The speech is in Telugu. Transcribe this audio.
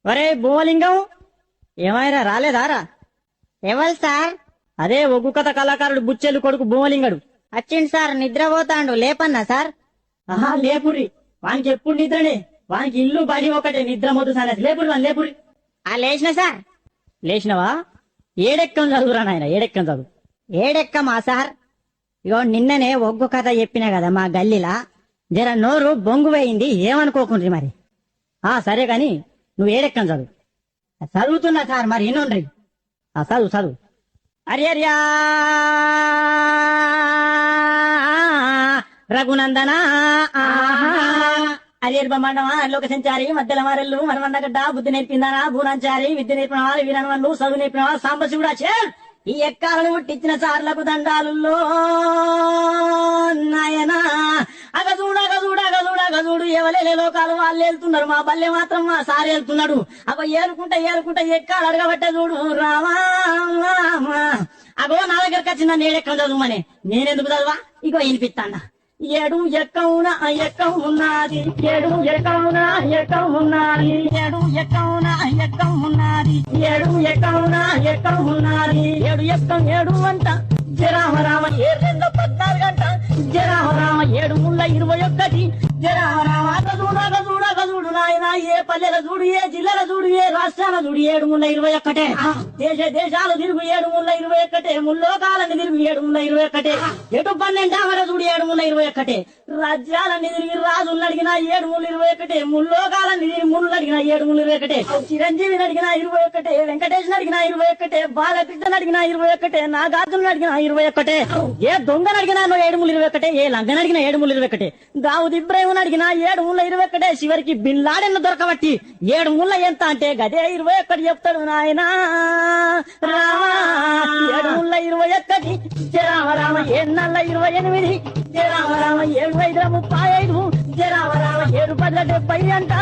ఒరే భూమలింగం, ఏమైనా రాలేదారా? ఎవరు సార్? అదే ఒగ్గు కథ కళాకారుడు బుచ్చెలు కొడుకు భూమలింగడు. వచ్చిండు సార్, నిద్రపోతాండు. లేపన్నా సార్? ఆహా లేపురి, వానికి ఎప్పుడు నిద్రనే. వానికి ఇల్లు బడి ఒకటే, నిద్ర మొద్దు సార్. లేపురి వాని లేపురి. లేచిన సార్. లేచినవా? ఏడెక్కం చదువురా నాయన, ఏడెక్కం చదువు. ఏడెక్కమా సార్? ఇగో నిన్ననే ఒగ్గు కథ చెప్పినా కదా మా గల్లీలా, జర నోరు బొంగు పోయింది, ఏమనుకోకుండ్రి మరి. సరే కాని నువ్వు ఏడెక్కం చదువు. చదువుతున్నా సార్, మరి ఇనుండ్రి. చదువు చదువు. అర్యర్యా రఘునందన అరియర్ బ్రహ్మాండమా లోక సంచారి మధ్యల మారెల్లు మనమన్నగడ్డ బుద్ధి నేర్పిందానా భూనాచారి విద్య నేర్పిన వాళ్ళు వీరనవన్ను చదువు నేర్పిన వాళ్ళు సాంబశివుడా ఈ ఎక్కాలను పుట్టించిన సార్లకు దండాలుల్లో నాయనా. అగజూడు ఎవలేలే లోకాలు వాళ్ళు వెళ్తున్నారు, మా బల్లె మాత్రం మా సారి వెళ్తున్నాడు. అగో ఏరుకుంటా ఎక్కాలు అడగబట్టే చూడు రామా. అగో నా దగ్గరకు వచ్చిందా నేడెక్కం చదువుమని. నేనెందుకు చదువా? ఇగో వినిపిస్తాన్నా. ఏడు ఎక్కవున ఎక్కం ఉన్నది, ఏడు ఎక్కవున ఎక్కం ఉన్నది, ఏడు ఎక్కవున ఎక్కం ఉన్నది, ఏడు ఎక్కవున ఎక్కం ఉన్నది. ఏడు ఎక్కం ఏడు అంట జరామరామ 7-14 గంట జరామరామ 7-21 జరామరామ. చూడు నాయన, ఏ పల్లెల చూడు, ఏ జిల్లాల చూడు, ఏ రాష్ట్రాల చూడు 7-21. దేశాలు తిరుగు 7-21, ముల్లోకాలని తిరుగు 7-21, ఎటు 12 చూడు 7-21. రాజ్యాలన్నీ తిరిగి రాజులను అడిగిన 7-21, ముల్లోకాలన్నీ తిరిగి ముళ్ళు అడిగిన 7-21, చిరంజీవిని అడిగిన 21, వెంకటేశ్వర అడిగిన 21, బాలకృష్ణ అడిగిన 21, నాగార్జున అడిగిన 21, ఏ దొంగను అడిగినా 7-21, ఏ లంగను అడిగిన 7-21, దావుద్ ఇబ్రాహిం అడిగిన 7-21, చివరికి బిన్ లాడెన్ దొరకబట్టి 7 ఎంత అంటే గదే 21 చెప్తాడు నాయన రామా. 7-21 జరామరామ 7-28 జరామరామ 7-5-35 జరామరామ 7-10-70 అంట